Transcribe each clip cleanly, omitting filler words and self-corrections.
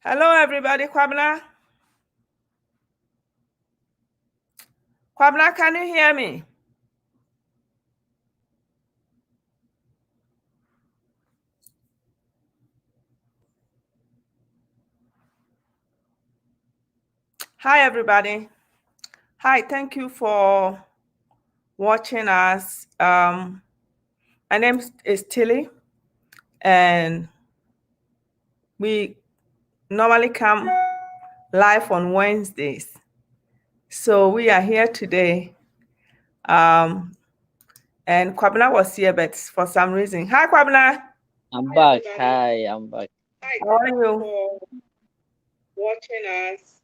Hello, everybody. Kwabna. Kwabna, can you hear me? Hi, everybody. Hi, thank you for watching us. My name is Tilly, and we normally come live on Wednesdays. So we are here today. And Kwabna was here, but for some reason. Hi, Kwabna. I'm back. Hi, I'm back. How are you? Watching us.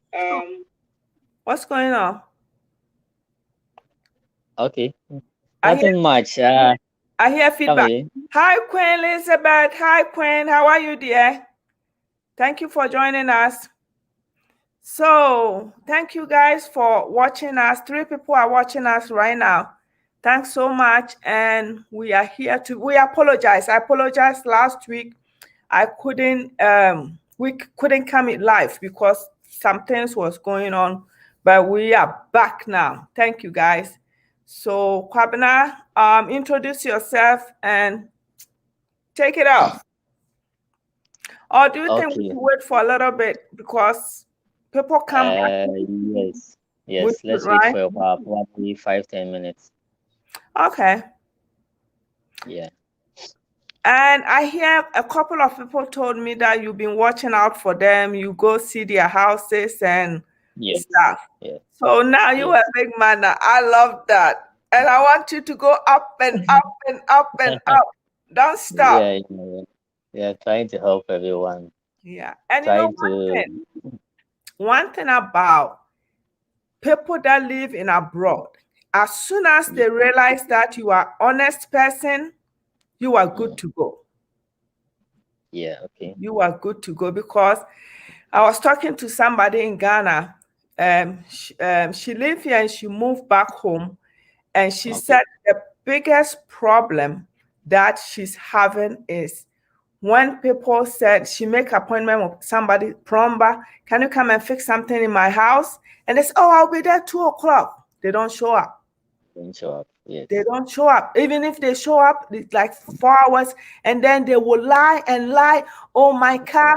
What's going on? Okay. I hear, Nothing much. I hear Come feedback. in. Hi, Queen Elizabeth. Hi, Queen. How are you, dear? Thank you for joining us. So, thank you guys for watching us. 3 people are watching us right now. Thanks so much. And we are here we apologize. I apologized last week. We couldn't come in live because some things was going on, but we are back now. Thank you guys. So, Kwabena, introduce yourself and take it off. Or do you think we Okay. should wait for a little bit because people come back? Yes. We Yes. should, Let's wait right? for a while, probably 5-10 minutes. Okay. Yeah. And I hear a couple of people told me that you've been watching out for them. You go see their houses and Yes. stuff. Yes. So now you are Yes. a big man. I love that. And I want you to go up and up and up and up. Don't stop. Yeah. Yeah. Trying to help everyone. Yeah. And you know Trying to. one thing about people that live in abroad, as soon as they realize that you are honest person, you are good to go. Yeah. Okay. You are good to go because I was talking to somebody in Ghana. She lived here and she moved back home, and she Okay. said the biggest problem that she's having is when people said she make appointment with somebody plumber, can you come and fix something in my house? And they say, oh, I'll be there 2 o'clock. They don't show up. Don't show up. Yes. They don't show up. Even if they show up, it's like 4 hours, and then they will lie and lie. Oh, my car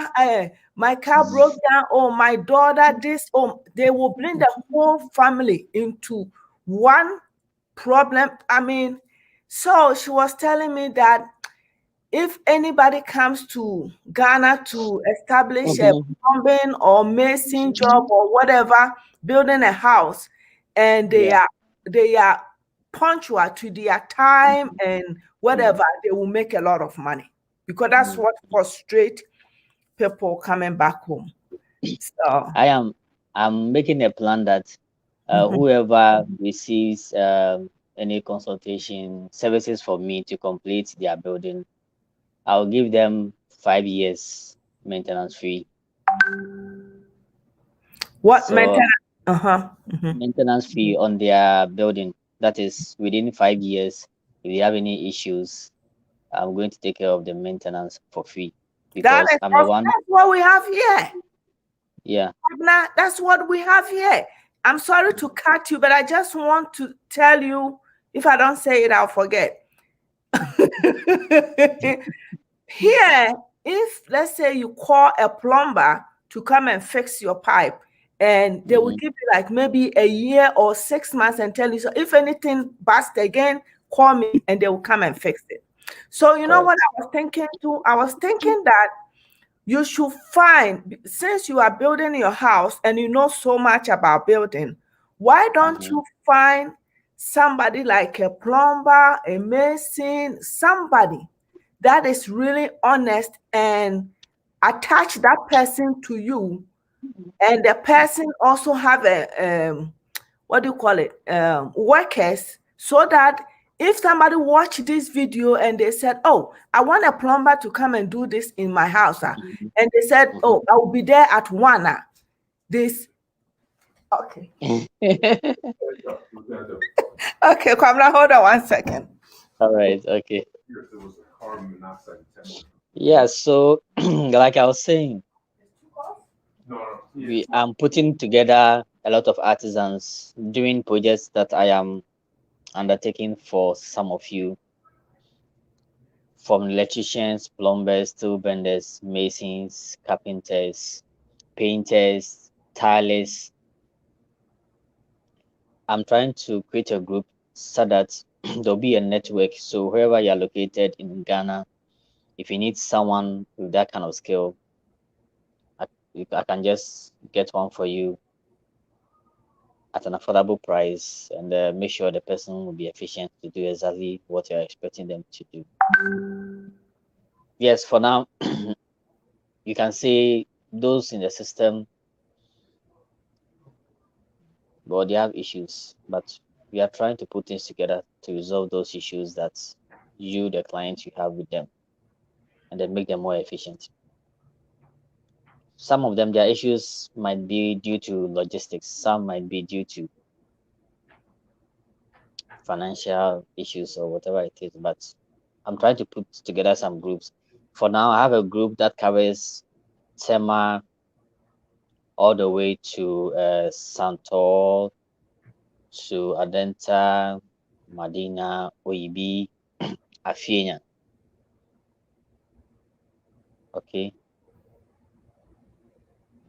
broke down. Oh, my daughter, this. Oh, they will bring the whole family into one problem. I mean, so she was telling me that if anybody comes to Ghana to establish a Mhm. plumbing or mason job or whatever, building a house, and they Yeah. are punctual to their time and Mm. whatever, they will make a lot of money because that's Mm. what frustrates people coming back home. So, I'm making a plan that mhm. whoever receives any consultation services for me to complete their building, I'll give them 5 years maintenance free. What So maintenance? Uh-huh. Mhm. maintenance fee on their building. That is within 5 years. If they have any issues, I'm going to take care of the maintenance for free That because is I'm the awesome. one. That's what we have here. Yeah. Now, that's what we have here. I'm sorry to cut you, but I just want to tell you, if I don't say it, I'll forget. Here, if let's say you call a plumber to come and fix your pipe, and they will Hmm. give you like maybe a year or 6 months and tell you, so if anything busts again, call me and they will come and fix it. So, you know what Correct. I was thinking too? I was thinking that you should find, since you are building your house and you know so much about building, why don't Hmm. you find somebody like a plumber, a mason, somebody that is really honest, and attach that person to you, and the person also have a what do you call it, workers, so that if somebody watch this video and they said, oh, I want a plumber to come and do this in my house, and they said, oh, I will be there at 1, this okay. Okay, Kwamla, hold on 1 second. All right. Okay. Yeah. So, like I was saying, I'm putting together a lot of artisans doing projects that I am undertaking for some of you, from electricians, plumbers, tool benders, masons, carpenters, painters, tilers. I'm trying to create a group so that there'll be a network. So wherever you're located in Ghana, if you need someone with that kind of skill, I can just get one for you at an affordable price, and make sure the person will be efficient to do exactly what you're expecting them to do. Yes, for now, you can say those in the system, well, they have issues, but we are trying to put things together to resolve those issues that you, the client, you have with them, and then make them more efficient. Some of them, their issues might be due to logistics, some might be due to financial issues or whatever it is, but I'm trying to put together some groups. For now, I have a group that covers Tema all the way to Santor, to Adenta, Madina, Oibi, Afienya. Okay,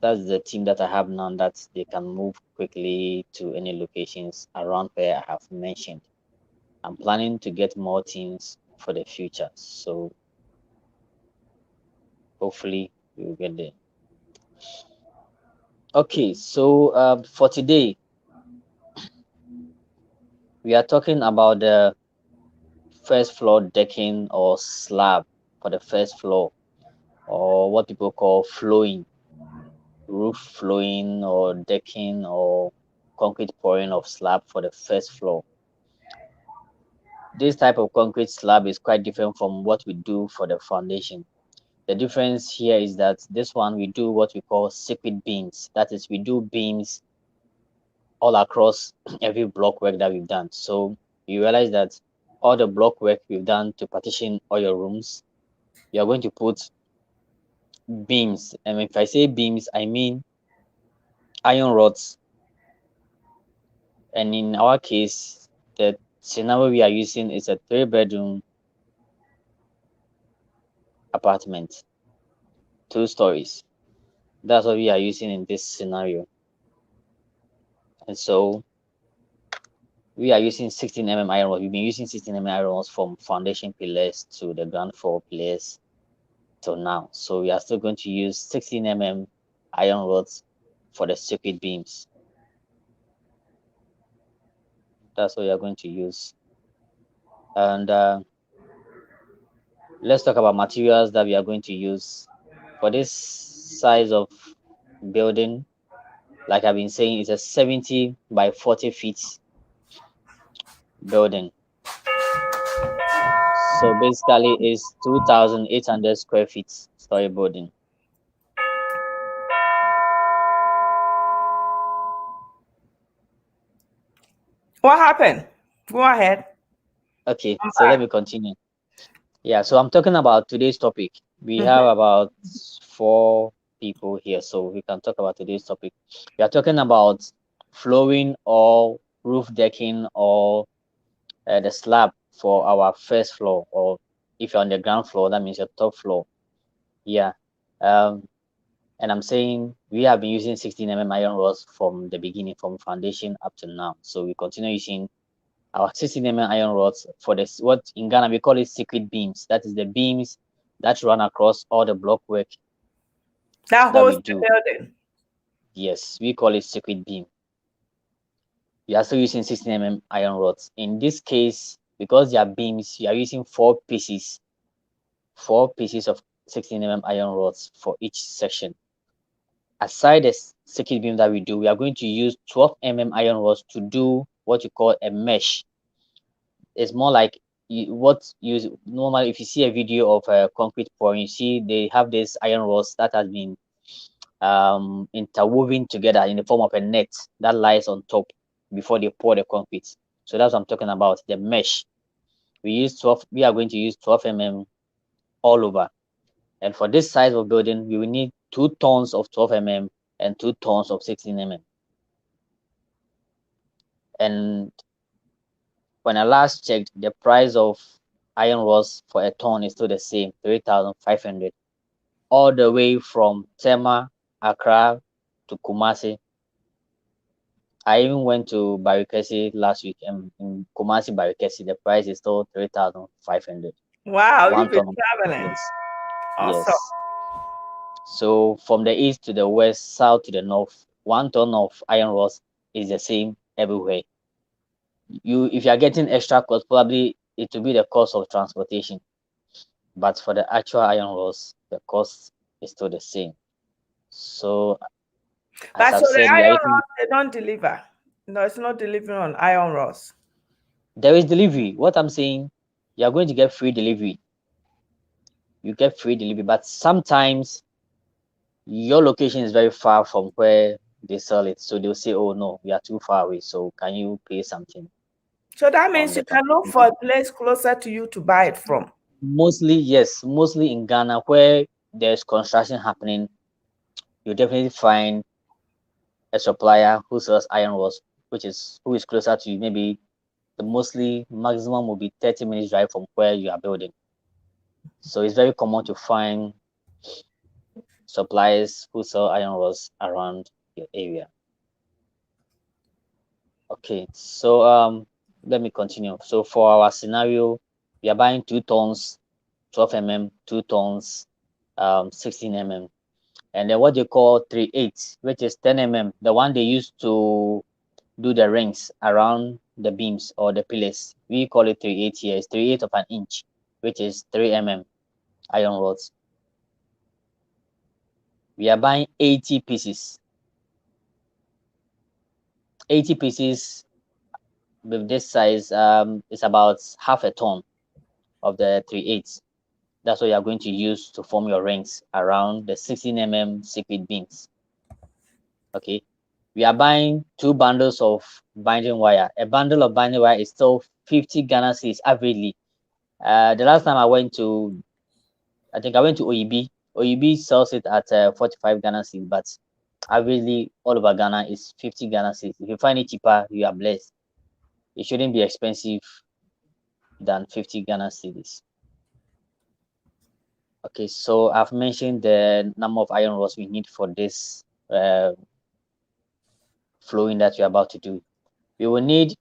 that's the team that I have now, that they can move quickly to any locations around where I have mentioned. I'm planning to get more teams for the future, so hopefully we will get there. Okay, so for today, we are talking about the first floor decking or slab for the first floor, or what people call flooring, roof flooring or decking or concrete pouring of slab for the first floor. This type of concrete slab is quite different from what we do for the foundation. The difference here is that this one we do what we call circuit beams. That is, we do beams all across every block work that we've done. So you realize that all the block work we've done to partition all your rooms, you're going to put beams. And if I say beams, I mean iron rods. And in our case, the scenario we are using is a 3-bedroom apartment, 2 stories. That's what we are using in this scenario. And so we are using 16 iron rods. We've been using 16 iron rods from foundation pillars to the ground floor pillars till now. So we are still going to use 16 iron rods for the circuit beams. That's what we are going to use. And let's talk about materials that we are going to use for this size of building. Like I've been saying, it's a 70 by 40 feet building. So basically, it's 2,800 square feet story building. What happened? Go ahead. Okay, so let me continue. Yeah, so I'm talking about today's topic. We have about 4 people here, so we can talk about today's topic. We are talking about flooring or roof decking or the slab for our first floor, or if you're on the ground floor, that means your top floor. Yeah. And I'm saying we have been using 16 iron rods from the beginning, from foundation up to now. So we continue using our 16 iron rods for this, what in Ghana we call it circuit beams. That is the beams that run across all the block work That that we holds the do. building. Yes, we call it circuit beam. We are still using 16 iron rods. In this case, because they are beams, you are using 4 pieces of 16 iron rods for each section. Aside the circuit beam that we do, we are going to use 12 iron rods to do what you call a mesh. It's more like what you normally, if you see a video of a concrete pouring, you see they have this iron rods that has been interwoven together in the form of a net that lies on top before they pour the concrete. So that's what I'm talking about, the mesh. We are going to use 12 all over. And for this size of building, we will need 2 tons of 12 and 2 tons of 16 mm. And when I last checked, the price of iron rods for a ton is still the same, 3,500, all the way from Tema, Accra to Kumasi. I even went to Barikesi last week, and in Kumasi, Barikesi, the price is still 3,500. Wow, you've 1 been ton of traveling. yes, Awesome. yes. So from the east to the west, south to the north, 1 ton of iron rods is the same everywhere. If you are getting extra cost, probably it will be the cost of transportation. But for the actual iron rods, the cost is still the same. So as But so I've the said, we are iron eating. rods, they don't deliver. No, it's not delivering on iron rods. There is delivery. What I'm saying, you are going to get free delivery. You get free delivery, but sometimes your location is very far from where they sell it. So they'll say, oh no, we are too far away. So can you pay something So that on means the you can look for transportation? a place closer to you to buy it from. Mostly, yes, mostly in Ghana where there's construction happening, you definitely find a supplier who sells iron rods, who is closer to you. Maybe the mostly maximum will be 30 minutes drive from where you are building. So it's very common to find suppliers who sell iron rods around your area. Okay, so let me continue. So for our scenario, we are buying 2 tons 12 mm, 2 tons 16 mm, and then what they call 3/8, which is 10 mm, the one they use to do the rings around the beams or the pillars. We call it 3/8 here. It's 3/8 of an inch, which is 3 mm iron rods. We are buying 80 pieces. 80 pieces with this size is about half a ton of the 3/8. That's what you are going to use to form your rings around the 16 mm circuit beams. Okay, we are buying 2 bundles of binding wire. A bundle of binding wire is still 50 Ghana cedis averagely. The last time I went to, I think I went to OEB. OEB sells it at 45 Ghana cedis, but averagely all over Ghana is 50 Ghana cedis. If you find it cheaper, you are blessed. It shouldn't be expensive than 50 Ghana cedis. Okay, so I've mentioned the number of iron rods we need for this flooring that we're about to do. We will need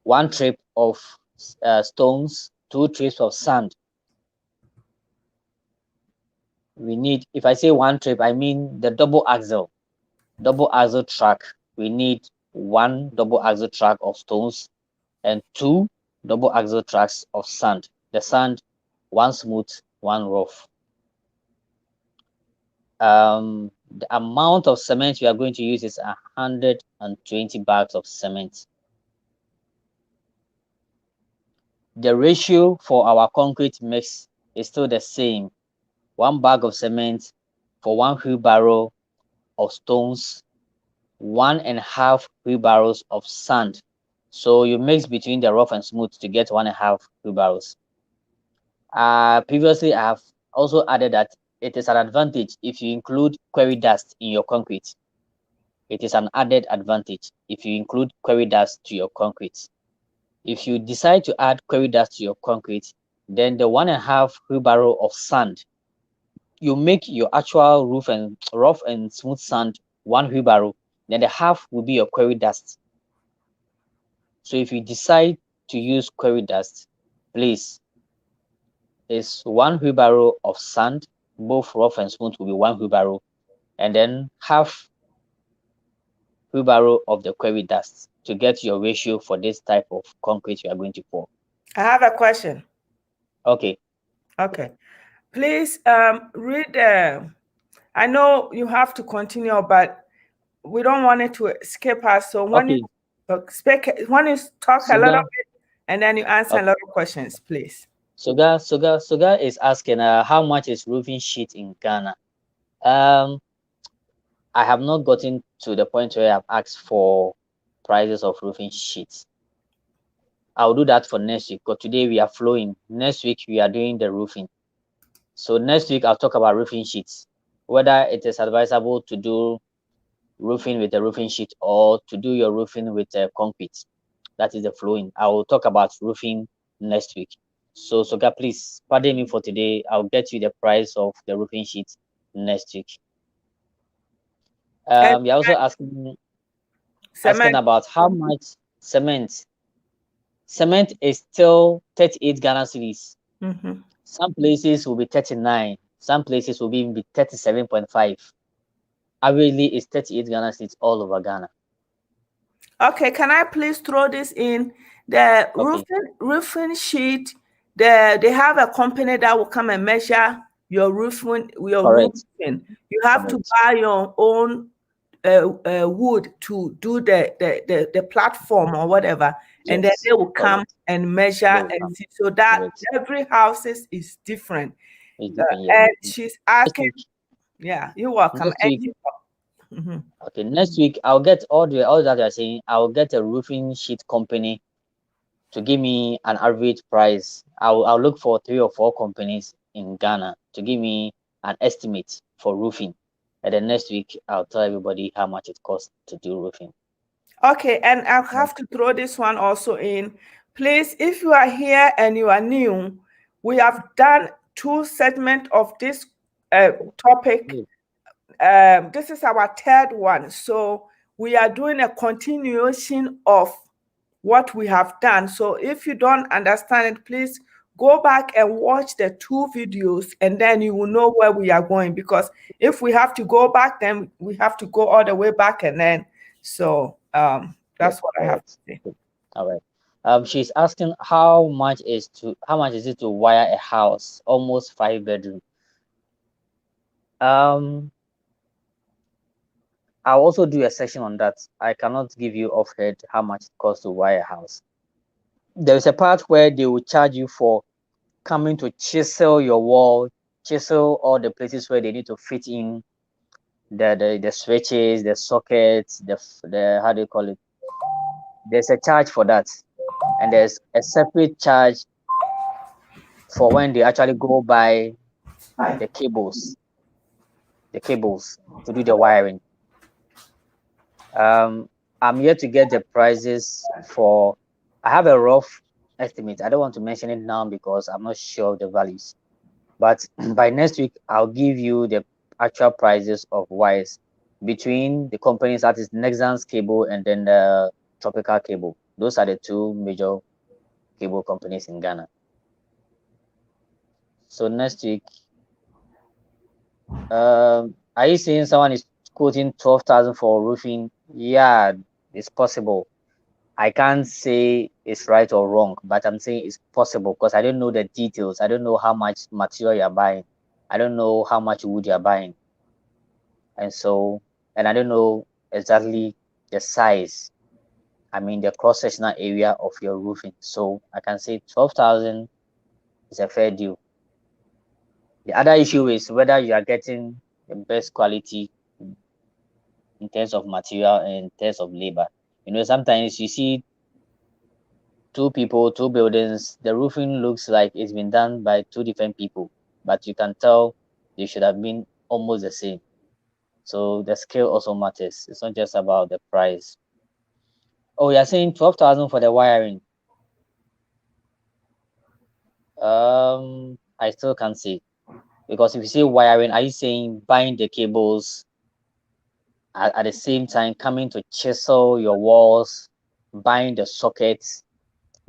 1 trip of stones, 2 trips of sand. We need, if I say 1 trip, I mean the double axle track. We need 1 double axle track of stones and 2 double axle tracks of sand. The sand, 1 smooth, 1 rough. The amount of cement we are going to use is 120 bags of cement. The ratio for our concrete mix is still the same. 1 bag of cement for 1 wheelbarrow of stones, 1.5 wheelbarrows of sand. So you mix between the rough and smooth to get 1.5 wheelbarrows. Previously, I have also added that it is an advantage if you include quarry dust in your concrete. It is an added advantage if you include quarry dust to your concrete. If you decide to add quarry dust to your concrete, then the 1.5 wheelbarrow of sand, you make your actual rough and smooth sand 1 wheelbarrow, then the half will be your quarry dust. So if you decide to use quarry dust, please, it's 1 wheelbarrow of sand, both rough and smooth will be 1 wheelbarrow, and then half wheelbarrow of the quarry dust to get your ratio for this type of concrete you are going to pour. I have a question. Okay. Okay. Please read. I know you have to continue, but we don't want it to escape us. So when you speak, when you talk a little bit, and then you answer a lot of questions, please. Suga is asking, how much is roofing sheet in Ghana? I have not gotten to the point where I've asked for prices of roofing sheets. I'll do that for next week, because today we are flowing. Next week we are doing the roofing. So next week I'll talk about roofing sheets. whether it is advisable to do roofing with a roofing sheet or to do your roofing with concrete. That is the flooring. I will talk about roofing next week. So Soga, please pardon me for today. I'll get you the price of the roofing sheet next week. And You're also asking cement. about how much cement. Cement is still 38 Ghana cedis. Mhm. Some places will be 39. Some places will be 37.5. Averagely, it's 38 Ghana cedis all over Ghana. Okay, can I please throw this in? The Okay. roofing sheet, they have a company that will come and measure your roofing, Correct. You have to Correct. buy your own wood to do the platform or whatever, and then Yes. they will come Correct. and measure They will and come. see. So that Correct. every houses is different. It's different, yeah. And she's Next asking, week. yeah, you're welcome. Next week. Mhm. Okay. Next week, I'll get all that you're saying. I'll get a roofing sheet company to give me an average price. I'll look for 3 or 4 companies in Ghana to give me an estimate for roofing. And then next week, I'll tell everybody how much it costs to do roofing. Okay, and I'll have to throw this one also in. Please, if you are here and you are new, we have done 2 segments of this topic. This is our 3rd one. So we are doing a continuation of what we have done. So if you don't understand it, please go back and watch the 2 videos and then you will know where we are going. Because if we have to go back, then we have to go all the way back and then so Yes. that's what I All have right. to say. All right. She's asking how much is it to wire a house, almost 5 bedroom. Um, I'll also do a section on that. I cannot give you off head how much it costs to wire a house. There is a part where they will charge you for coming to chisel your wall, chisel all the places where they need to fit in the switches, the sockets, the how do you call it? There's a charge for that, and there's a separate charge for when they actually go by the cables, the cables to do the wiring. I'm yet to get the prices for. I have a rough estimate. I don't want to mention it now because I'm not sure of the values. But by next week, I'll give you the actual prices of wires between the companies that is Nexans Cable and then the Tropical Cable. Those are the 2 major cable companies in Ghana. So next week, are you saying someone is quoting 12,000 for roofing? Yeah, it's possible. I can't say it's right or wrong, but I'm saying it's possible because I don't know the details. I don't know how much material you're buying. I don't know how much wood you're buying. And I don't know exactly the size. I mean, the cross sectional area of your roofing. So I can say 12,000 is a fair deal. The other issue is whether you are getting the best quality in terms of material and in terms of labor. Sometimes you see 2 people, 2 buildings, the roofing looks like it's been done by 2 different people, but you can tell they should have been almost the same. So the scale also matters. It's not just about the price. Oh, you're saying 12,000 for the wiring. I still can't see because if you say wiring, are you saying buying the cables at the same time coming to chisel your walls, buying the sockets,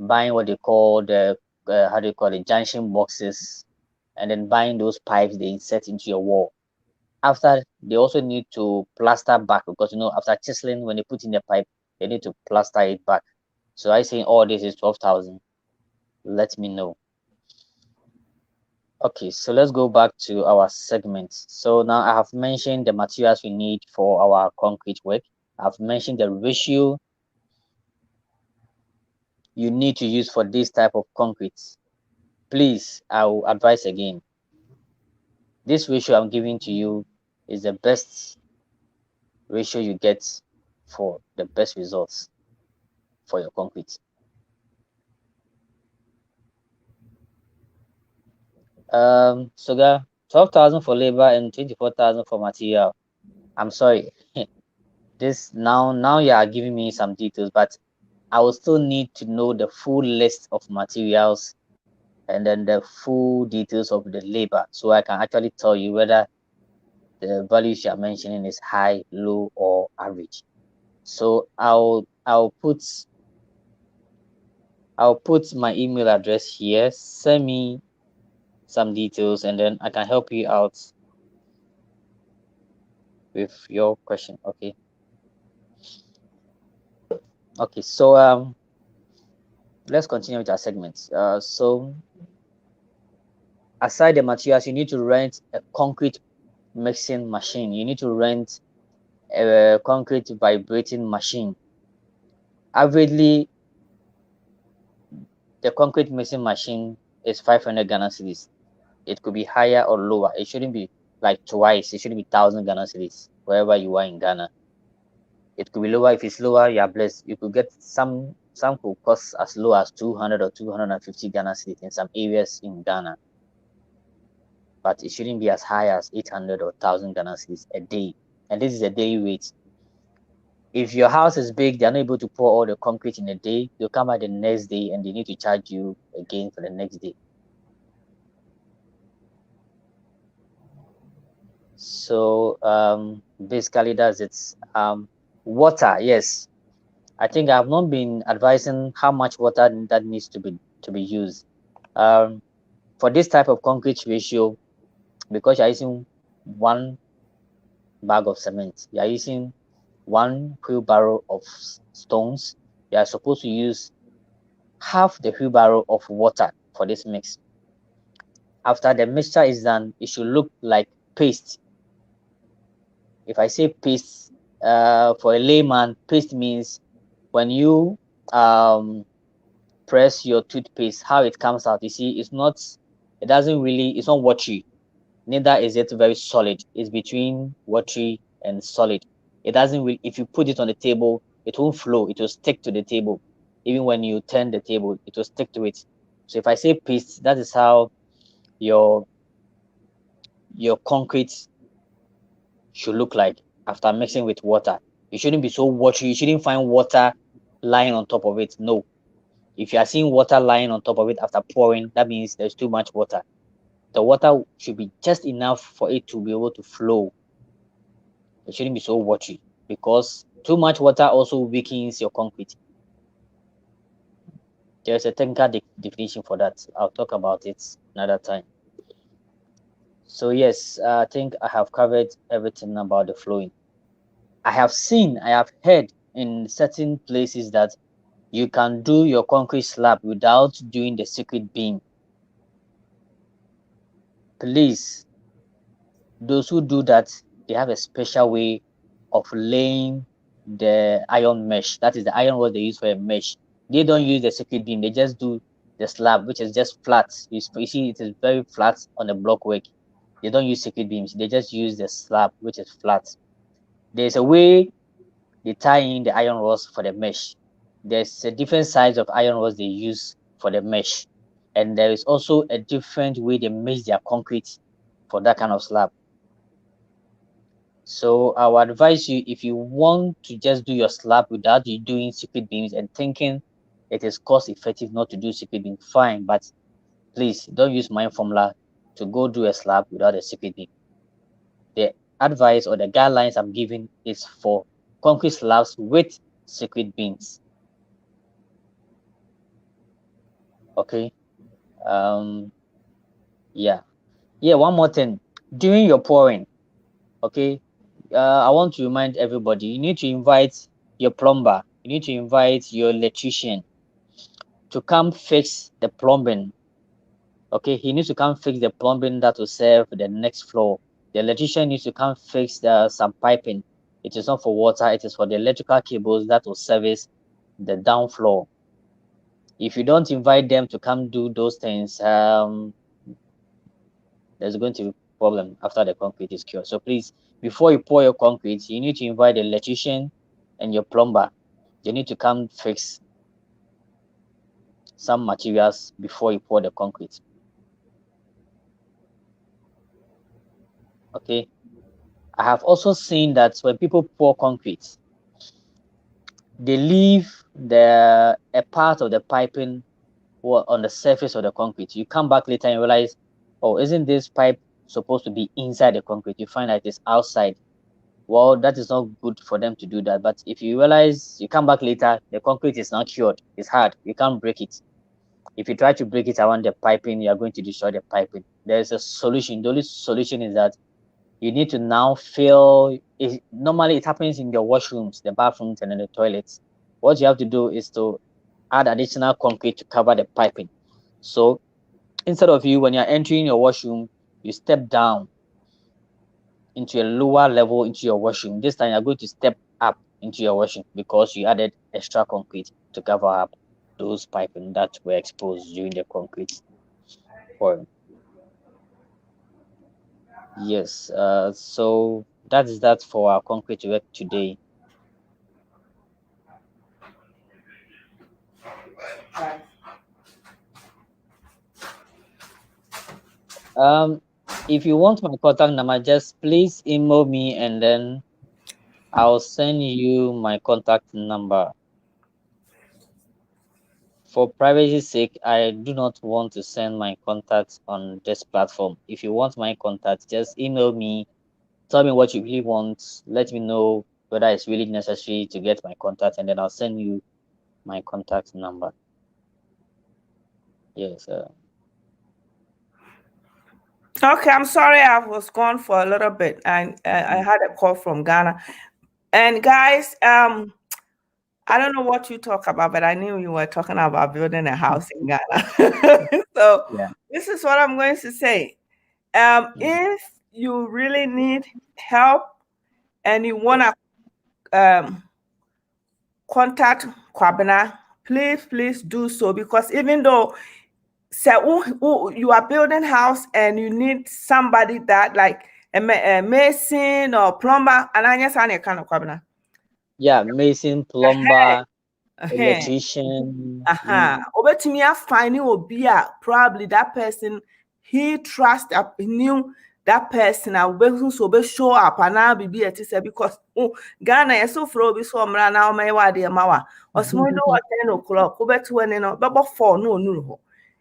buying what they call the how do you call it, junction boxes, and then buying those pipes they insert into your wall. After they also need to plaster back because after chiseling when they put in the pipe, they need to plaster it back. So I saying all this is 12,000. Let me know. Okay, so let's go back to our segments. So now I have mentioned the materials we need for our concrete work. I've mentioned the ratio you need to use for this type of concrete. Please, I will advise again. This ratio I'm giving to you is the best ratio you get for the best results for your concrete. Sugar, 12,000 for labor and 24,000 for material. I'm sorry. This now you are giving me some details, but I will still need to know the full list of materials and then the full details of the labor, so I can actually tell you whether the values you are mentioning is high, low, or average. So I'll put my email address here. Send me some details, and then I can help you out with your question. Okay. Okay. So let's continue with our segments. So aside the materials, you need to rent a concrete mixing machine. You need to rent a concrete vibrating machine. Averagely, the concrete mixing machine is 500 Ghana cedis. It could be higher or lower. It shouldn't be like twice. It shouldn't be 1,000 Ghana cedis wherever you are in Ghana. It could be lower. If it's lower, you are blessed. You could get some could cost as low as 200 or 250 Ghana cedis in some areas in Ghana, but it shouldn't be as high as 800 or 1,000 Ghana cedis a day. And this is a daily rate. If your house is big, they're not able to pour all the concrete in a day. They'll come out the next day and they need to charge you again for the next day. So basically that's it. Water, yes. I think I've not been advising how much water that needs to be used. For this type of concrete ratio, because you're using one bag of cement, you're using one wheelbarrow of stones, you are supposed to use half the wheelbarrow of water for this mix. After the mixture is done, it should look like paste. If I say paste, for a layman, paste means when you press your toothpaste, how it comes out. You see, it's not watery. Neither is it very solid. It's between watery and solid. It doesn't really, if you put it on the table, it won't flow. It will stick to the table. Even when you turn the table, it will stick to it. So if I say paste, that is how your concrete should look like after mixing with water. It shouldn't be so watery. You shouldn't find water lying on top of it. No. If you are seeing water lying on top of it after pouring, that means there's too much water. The water should be just enough for it to be able to flow. It shouldn't be so watery, because too much water also weakens your concrete. There's a technical definition for that. I'll talk about it another time. So yes, I think I have covered everything about the flowing. I have heard in certain places that you can do your concrete slab without doing the secret beam. Please, those who do that, they have a special way of laying the iron mesh. That is the iron rod they use for a mesh. They don't use the circuit beam. They just do the slab, which is just flat. You see, it is very flat on the block work. They don't use circuit beams. They just use the slab, which is flat. There's a way they tie in the iron rods for the mesh. There's a different size of iron rods they use for the mesh. And there is also a different way they mesh their concrete for that kind of slab. So I would advise you, if you want to just do your slab without you doing secret beams and thinking it is cost effective not to do secret beam, fine, but please don't use my formula to go do a slab without a secret beam. The advice or the guidelines I'm giving is for concrete slabs with secret beams. Okay. Yeah. One more thing. During your pouring, okay, I want to remind everybody, you need to invite your plumber, you need to invite your electrician to come fix the plumbing. Okay, he needs to come fix the plumbing that will serve the next floor. The electrician needs to come fix some piping. It is not for water, it is for the electrical cables that will service the down floor. If you don't invite them to come do those things, there's going to be a problem after the concrete is cured. So please, before you pour your concrete, you need to invite the electrician and your plumber. They need to come fix some materials before you pour the concrete. Okay. I have also seen that when people pour concrete, they leave a part of the piping on the surface of the concrete. You come back later and realize, oh, isn't this pipe supposed to be inside the concrete? You find that it's outside. Well, that is not good for them to do that. But if you realize, you come back later, the concrete is not cured. It's hard. You can't break it. If you try to break it around the piping, you are going to destroy the piping. There's a solution. The only solution is that you need to now fill it. Normally, it happens in your washrooms, the bathrooms, and in the toilets. What you have to do is to add additional concrete to cover the piping. So instead of you, when you're entering your washroom, you step down into a lower level into your washroom. This time, you're going to step up into your washroom because you added extra concrete to cover up those piping that were exposed during the concrete pouring. Yes, so that is that for our concrete work today. Um, if you want my contact number, just please email me and then I'll send you my contact number. For privacy's sake, I do not want to send my contacts on this platform. If you want my contact, just email me, tell me what you really want, let me know whether it's really necessary to get my contact, and then I'll send you my contact number. Yes, Okay, I'm sorry I was gone for a little bit, and I had a call from Ghana. And guys, I don't know what you talk about, but I knew you were talking about building a house in Ghana. So yeah. this is what I'm going to say. Mm. If you really need help and you want to contact Kwabena, please do so, because even though you are building house and you need somebody that like a mason or plumber, and I guess I kind of Kwabena. Yeah, mason, plumber, Uh-huh. electrician. Obetumi afine obi a probably that person he trust up knew that person and obehu so be show up and now be it say because Ghana is so for obi so mra na o me wa de ma wa osmo do what 10 o'clock obetu when no bebo 4 no no ho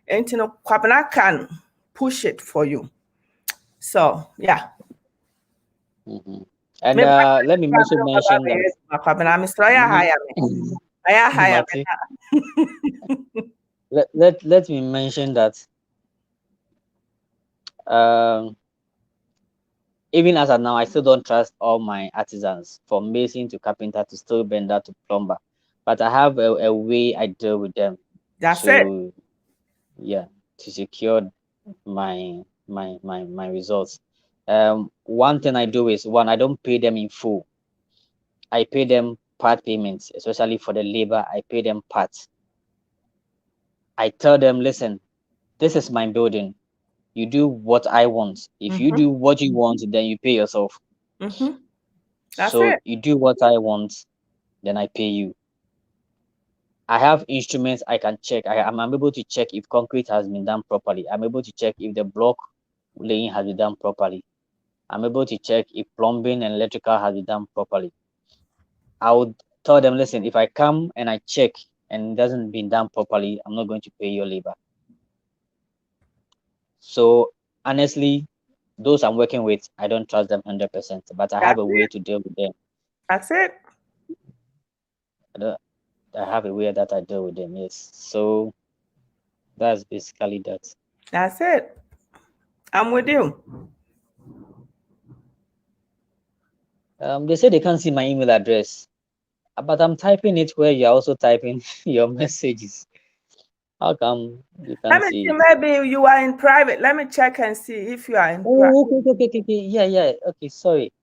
enti no kwabena can push it for you. So yeah, Mhm. And maybe let me also mention that kwabena Mr. Ya me, hire me. Aya hire Mati, me. let me mention that um even as of now, I still don't trust all my artisans, from mason to carpenter to steel bender to plumber. But I have a way I deal with them That's it. to, yeah, to secure my results. One thing I do is, one, I don't pay them in full. I pay them part payments, especially for the labor. I pay them parts. I tell them, listen, this is my building. You do what I want. If you Mm-hmm. do what you want, then you pay yourself. Mm-hmm. That's So it. you do what I want, then I pay you. I have instruments I can check. I'm able to check if concrete has been done properly. I'm able to check if the block laying has been done properly. I'm able to check if plumbing and electrical has been done properly. I would tell them, listen, if I come and I check and it doesn't been done properly, I'm not going to pay your labor. So honestly, those I'm working with, I don't trust them 100%, but I have That's a way it. to deal with them. That's it. I, don't, I have a way that I deal with them. Yes. So that's basically that. That's it. I'm with you. They say they can't see my email address, but I'm typing it where you're also typing your messages. How come you Let can't me see see. it? Maybe you are in private. Let me check and see if you are in private. Oh, okay. Yeah, yeah. Okay, sorry.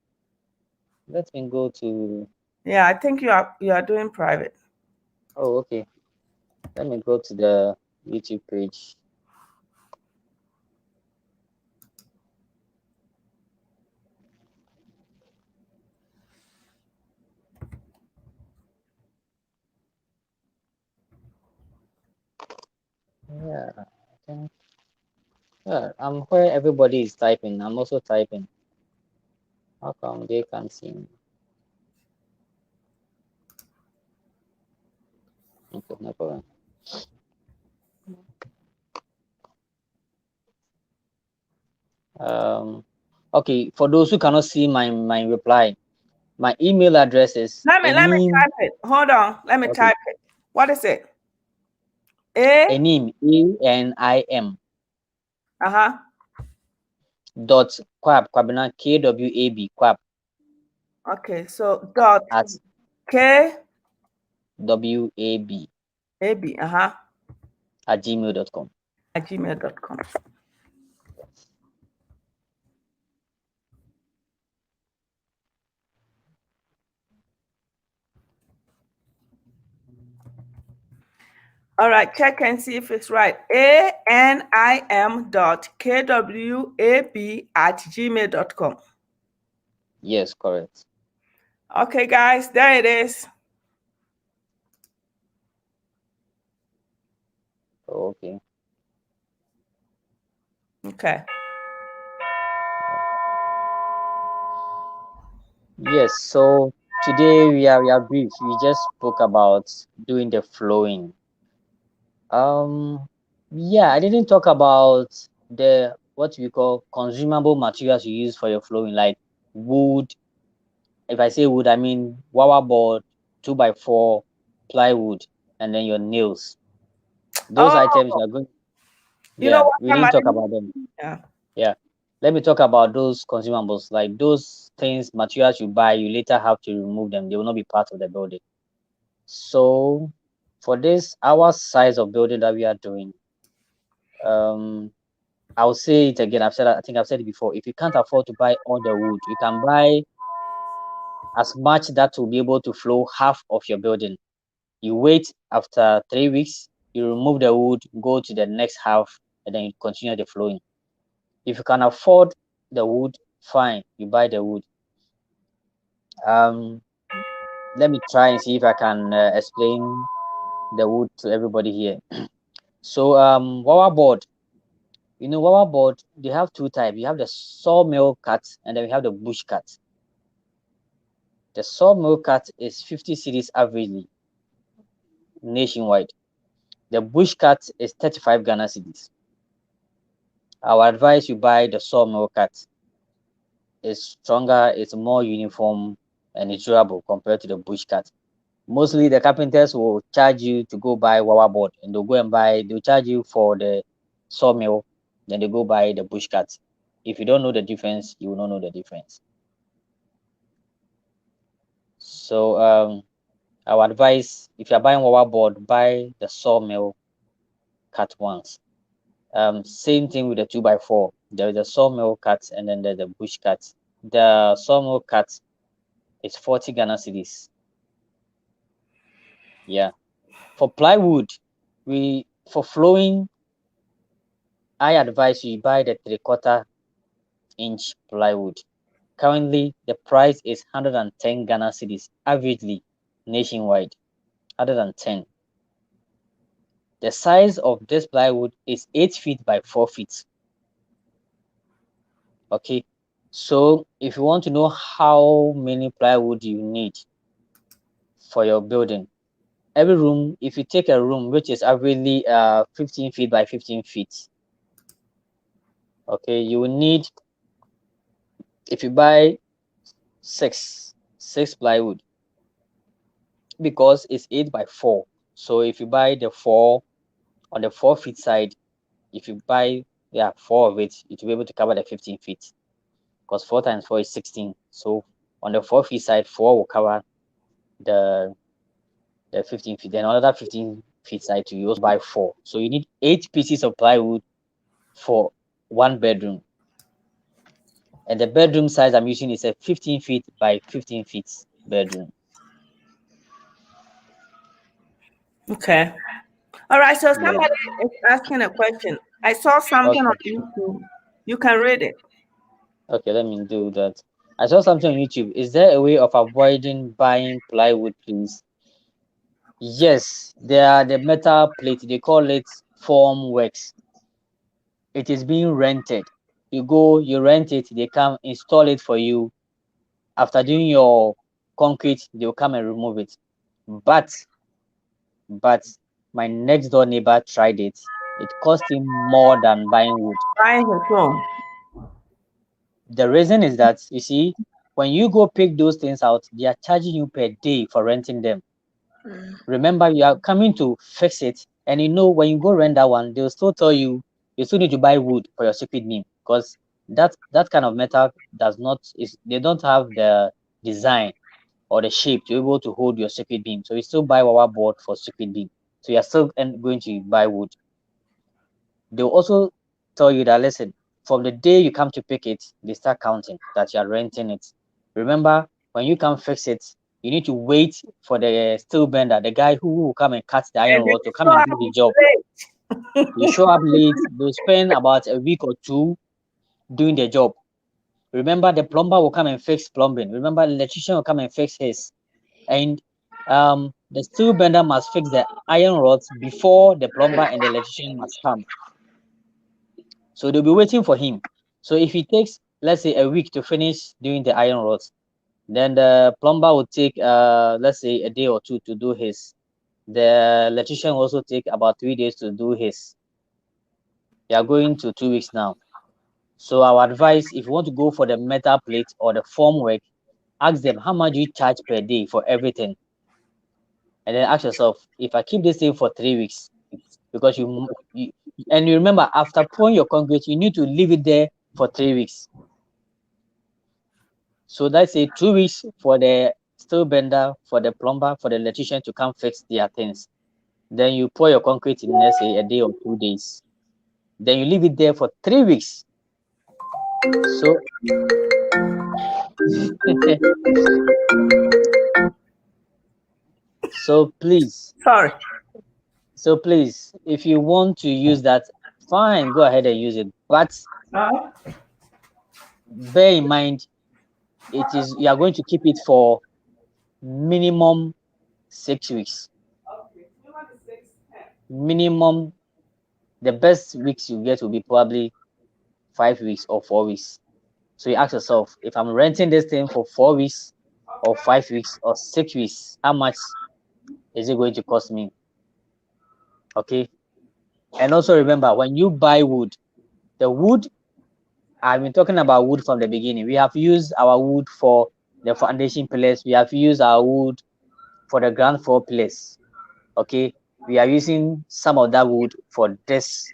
Let me go to. Yeah, I think you are doing private. Oh, okay. Let me go to the YouTube page. Yeah, I think. Yeah, I'm where everybody is typing. I'm also typing. How come they can't see me? Okay, no problem. Okay, for those who cannot see my reply, my email address is Let me Enim. type it. Hold on. Let me Okay, type it. What is it? Enim, ENIM Uh-huh. dot Kwab, Kwabena, KWAB, Kwab Okay, so dot at K WAB A B at gmail.com. at gmail.com. All right, check and see if it's right. ANIM.KWAB@gmail.com. Yes, correct. Okay, guys, there it is. Okay. Okay. Yes, so today we are brief. We just spoke about doing the flowing. Yeah, I didn't talk about the what we call consumable materials you use for your flooring, like wood. If I say wood, I mean wire board, 2x4, plywood, and then your nails. Those items Oh, are going. you know Yeah, what? we didn't talk about them. Yeah. Yeah, let me talk about those consumables, like those things, materials you buy, you later have to remove them. They will not be part of the building. So for this, our size of building that we are doing, I'll say it again. I think I've said it before. If you can't afford to buy all the wood, you can buy as much that will be able to flow half of your building. You wait after 3 weeks, you remove the wood, go to the next half, and then you continue the flowing. If you can afford the wood, fine, you buy the wood. Let me try and see if I can explain the wood to everybody here. So, wire board. You know, wire board, they have two types. You have the sawmill cut, and then we have the bush cut. The sawmill cut is 50 cedis averagely nationwide. The bush cut is 35 Ghana cedis. I would advise you buy the sawmill cut. It's stronger, it's more uniform, and it's durable compared to the bush cut. Mostly the carpenters will charge you to go buy wire board, and they'll charge you for the sawmill, then they go buy the bush cut. If you don't know the difference, you will not know the difference. So I would advise, if you're buying wire board, buy the sawmill cut ones. Same thing with the 2x4. There is a sawmill cut and then there's the bush cut. The sawmill cut is 40 Ghana cedis. Yeah. For plywood, for flooring, I advise you buy the 3/4 inch plywood. Currently, the price is 110 Ghana cedis, averagely nationwide. 110. The size of this plywood is 8 feet by 4 feet. Okay, so if you want to know how many plywood you need for your building, every room, if you take a room which is averagely 15 feet by 15 feet, okay, you will need, if you buy six plywood, because it's 8 by 4. So if you buy the 4 on the 4 feet side, if you buy 4 of it, it will be able to cover the 15 feet, because 4 times 4 is 16. So on the 4 feet side, 4 will cover the 15 feet. Then another 15 feet side to use by 4. So you need 8 pieces of plywood for one bedroom. And the bedroom size I'm using is a 15 feet by 15 feet bedroom. Okay. All right. So somebody Yeah. is asking a question. I saw something on YouTube. You can read it. Okay, let me do that. I saw something on YouTube. Is there a way of avoiding buying plywood, please? Yes, there are the metal plate. They call it formworks. It is being rented. You go, you rent it, they come install it for you. after doing your concrete, they'll come and remove it. But my next door neighbor tried it. It cost him more than buying wood. Buying his own. The reason is that, you see, when you go pick those things out, they are charging you per day for renting them. Remember, you are coming to fix it, and when you go rent that one, they'll still tell you still need to buy wood for your secret beam, because that kind of metal they don't have the design or the shape to be able to hold your secret beam. So you still buy wire board for secret beam. So you're still going to buy wood. They'll also tell you that, listen, from the day you come to pick it, they start counting that you're renting it. Remember, when you come fix it, you need to wait for the steel bender, the guy who will come and cut the iron rod, to come and do the job. You show up late, they'll spend about a week or two doing the job. Remember, the plumber will come and fix plumbing. Remember, the electrician will come and fix his. And the steel bender must fix the iron rods before the plumber and the electrician must come. So they'll be waiting for him. So if it takes, let's say, a week to finish doing the iron rods, then the plumber will take, let's say, a day or two to do his. The electrician will also take about 3 days to do his. They are going to 2 weeks now. So our advice, if you want to go for the metal plate or the formwork, ask them, how much do you charge per day for everything? And then ask yourself, if I keep this thing for 3 weeks, because you remember, after pouring your concrete, you need to leave it there for 3 weeks. So that's 2 weeks for the steel bender, for the plumber, for the electrician to come fix their things. Then you pour your concrete in, let's say, a day or 2 days. Then you leave it there for 3 weeks. So so please, if you want to use that, fine, go ahead and use it. But bear in mind, you are going to keep it for minimum 6 weeks. Minimum, the best weeks you get will be probably 5 weeks or 4 weeks. So you ask yourself, if I'm renting this thing for 4 weeks or 5 weeks or 6 weeks, how much is it going to cost me? Okay. And also remember, when you buy wood, the wood, I've been talking about wood from the beginning. We have used our wood for the foundation pillars. We have used our wood for the ground floor pillars. Okay. We are using some of that wood for this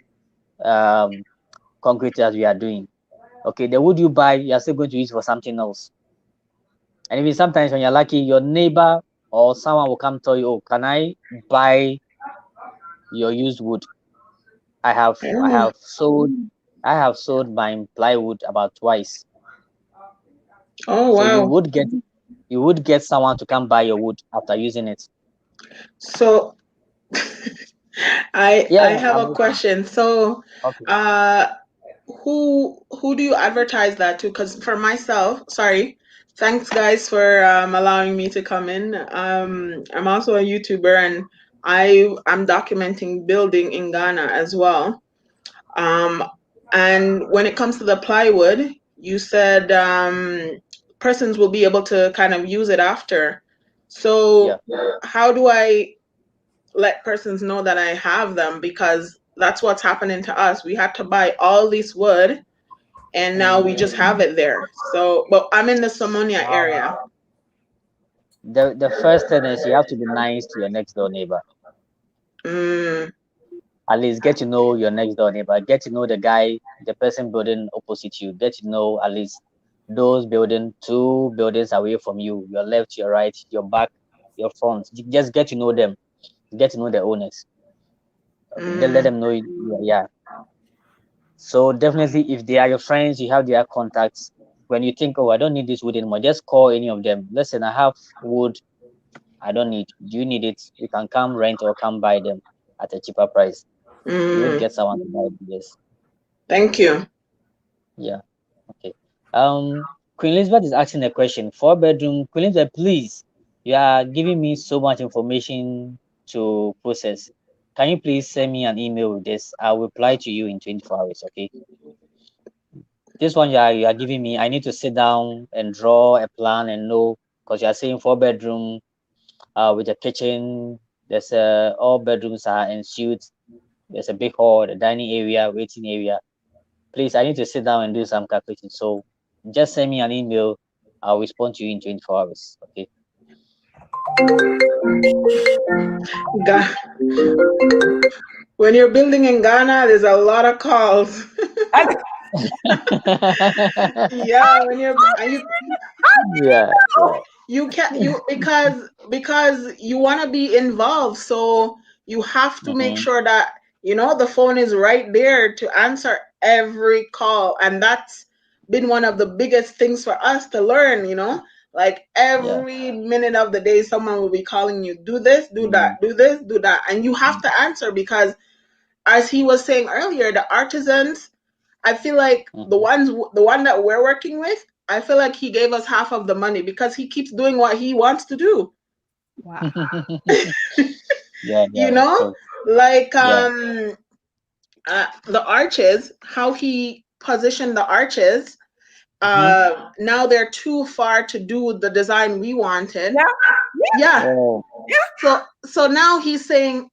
concrete that we are doing. Okay. The wood you buy, you're still going to use for something else. And even sometimes when you're lucky, your neighbor or someone will come tell you, oh, can I buy your used wood? I have sold my plywood about twice. Oh, wow. So you would get someone to come buy your wood after using it. So I have a question. So okay. Who do you advertise that to? Because for myself, sorry, thanks guys for allowing me to come in. I'm also a YouTuber, and I'm documenting building in Ghana as well. And when it comes to the plywood, you said persons will be able to kind of use it after. So how do I let persons know that I have them? Because that's what's happening to us. We had to buy all this wood, and now we just have it there. So, but I'm in the Somonia area. The first thing is you have to be nice to your next door neighbor. At least get to know your next door neighbor. Get to know the guy, the person building opposite you. Get to know at least those building 2 buildings away from you. Your left, your right, your back, your front. Just get to know them. Get to know the owners. Then let them know. Yeah. So definitely, if they are your friends, you have their contacts. When you think, oh, I don't need this wood anymore, just call any of them. Listen, I have wood. I don't need. Do you need it? You can come rent or come buy them at a cheaper price. You would get someone to buy this. Thank you. Yeah. Okay. Queen Elizabeth is asking a question. 4-bedroom. Queen Elizabeth, please. You are giving me so much information to process. Can you please send me an email with this? I'll reply to you in 24 hours, okay? this one you are giving me, I need to sit down and draw a plan and know, because you are saying 4 bedroom with a kitchen. There's all bedrooms are en suite. There's a big hall, the dining area, waiting area. Please, I need to sit down and do some calculation. So just send me an email. I'll respond to you in 24 hours. Okay. When you're building in Ghana, there's a lot of calls. Yeah, when you're yeah. You can't because you want to be involved, so you have to make sure that the phone is right there to answer every call, and that's been one of the biggest things for us to learn. Like every minute of the day, someone will be calling you, do this, do that, do this, do that, and you have to answer because, as he was saying earlier, the artisans, I feel like the one that we're working with, I feel like he gave us half of the money because he keeps doing what he wants to do. Wow. Like the arches, how he positioned the arches. Now they're too far to do the design we wanted. So now he's saying,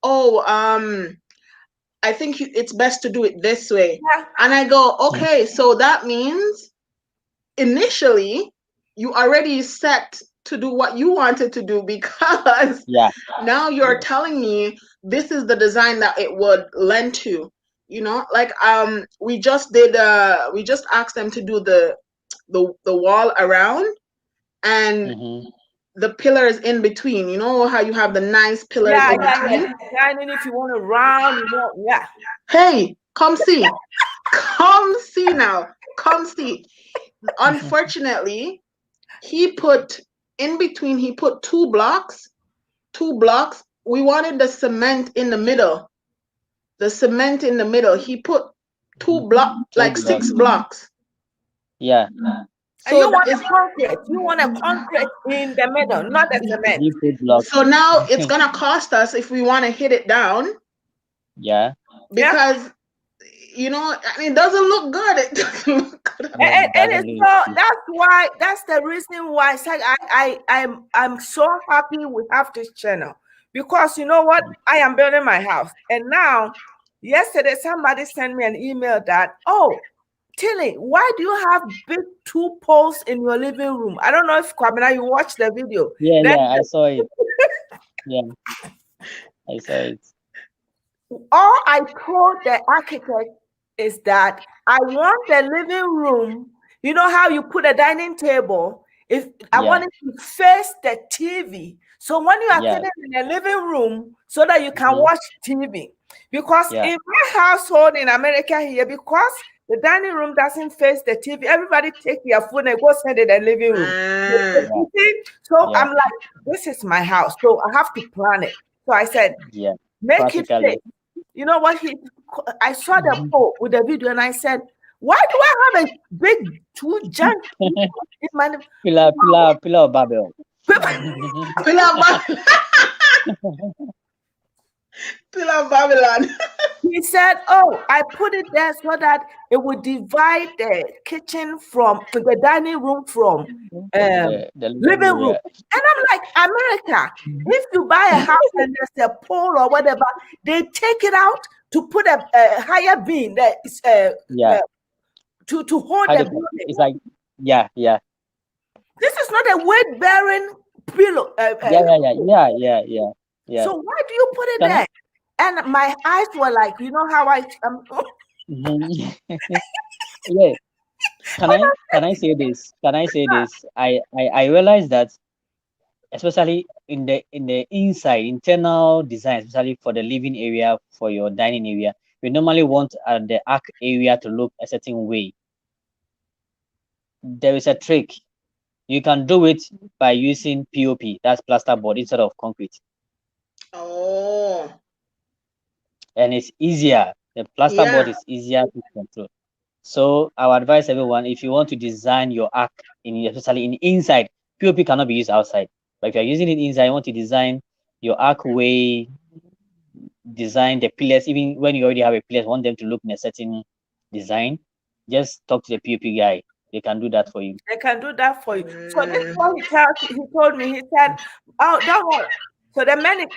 I think it's best to do it this way. And I go, okay, so that means initially you already set to do what you wanted to do, because now you're telling me this is the design that it would lend to. Like we just asked them to do the wall around and the pillars in between. You know how you have the nice pillars in between? And if you want to round, Hey, come see. Come see now. Come see. Unfortunately, he put in between, he put two blocks. We wanted the cement in the middle. He put two blocks, like 6 blocks. Yeah. So you want a concrete. You want a concrete in the middle, not the cement. So now it's gonna cost us if we want to hit it down. Yeah. Because it doesn't look good. It doesn't look good. And it's that's the reason why I'm so happy we have this channel, because you know what, I am building my house, and now yesterday somebody sent me an email that, Tilly, why do you have big 2 poles in your living room? I don't know if Kwamina, you watched the video. I saw it. I saw it. All I told the architect is that I want the living room. You know how you put a dining table? I want it to face the TV. So when you are sitting in the living room, so that you can watch TV. Because in my household in America here, because the dining room doesn't face the TV, everybody take their phone and go send it in the living room. So I'm like, this is my house, so I have to plan it. So I said, make it safe. You know what? I saw the pole with the video, and I said, why do I have a big 2 giant in my pillar of Babel? Pillar of Babylon. He said, I put it there so that it would divide the kitchen from the dining room from the living room. And I'm like, America, if you buy a house and there's a pole or whatever, they take it out to put a higher beam that is to hold the building. It's like This is not a weight bearing pillow. So why do you put it there? And my eyes were like, you know how I Can I say this? I realized that, especially in the inside internal design, especially for the living area, for your dining area, we normally want the arc area to look a certain way. There is a trick. You can do it by using POP, that's plasterboard, instead of concrete. And it's easier. The plasterboard is easier to control. So I would advise everyone, if you want to design your arc, especially in inside, POP cannot be used outside. But if you're using it inside, you want to design your arc way, design the pillars, even when you already have a pillars, want them to look in a certain design. just talk to the POP guy. They can do that for you. They can do that for you. So this is what he told me. He said, "Oh, don't worry." So the man, the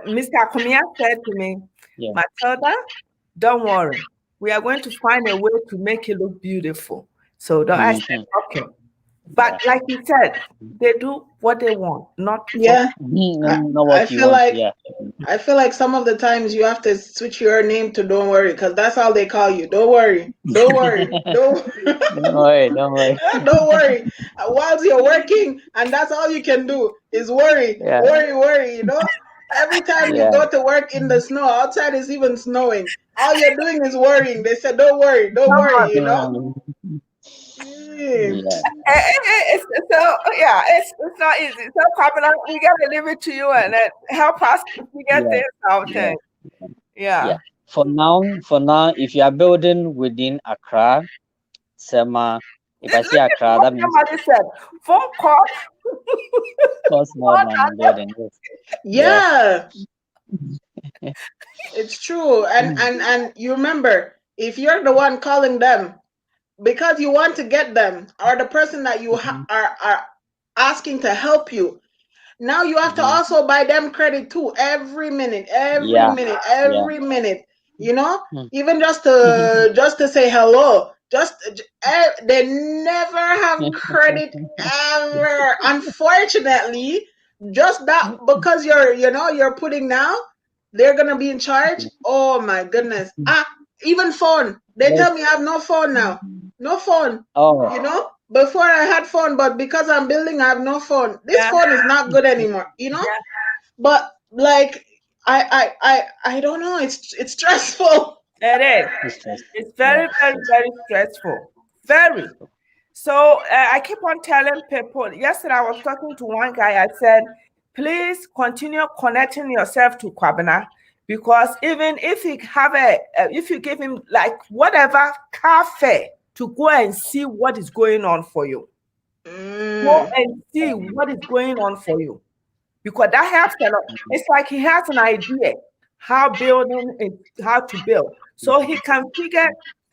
Mr. Kumia said to me, Yeah. "Matilda, don't worry. We are going to find a way to make it look beautiful." So I said, "Okay." But like you said, they do what they want, not Yeah. not what I you feel want. like I feel like some of the times you have to switch your name to Don't Worry, because that's how they call you. Don't worry. Don't worry. Don't worry. Don't worry. Don't worry. Whilst you're working, and that's all you can do is worry, Yeah. worry, you know? Every time you go to work in the snow, outside is even snowing. All you're doing is worrying. They said, don't worry, you know? It's not easy. So, Pamela, we gotta leave it to you and then help us to figure things out. Yeah. For now, if you are building within Accra, Sema, if I say Accra, that means somebody said phone call cost more than building. Yeah. It's true. And you remember, if you're the one calling them because you want to get them, or the person that you are asking to help you, now you have to also buy them credit too, every minute, every minute, you know, even just to say hello. They never have credit ever. Unfortunately, just that because you're putting now, they're gonna be in charge. Oh my goodness. Even phone. They tell me I have no phone now. No phone. Oh. You know? Before I had phone, but because I'm building, I have no phone. This phone is not good anymore, you know? But like I don't know. It's stressful. It is. It's very, very, very stressful. Very. So I keep on telling people. Yesterday I was talking to one guy. I said, please continue connecting yourself to Kwabena, because even if you have if you give him like whatever car fare to go and see what is going on for you, go and see what is going on for you, because that helps a lot. It's like he has an idea how to build, so he can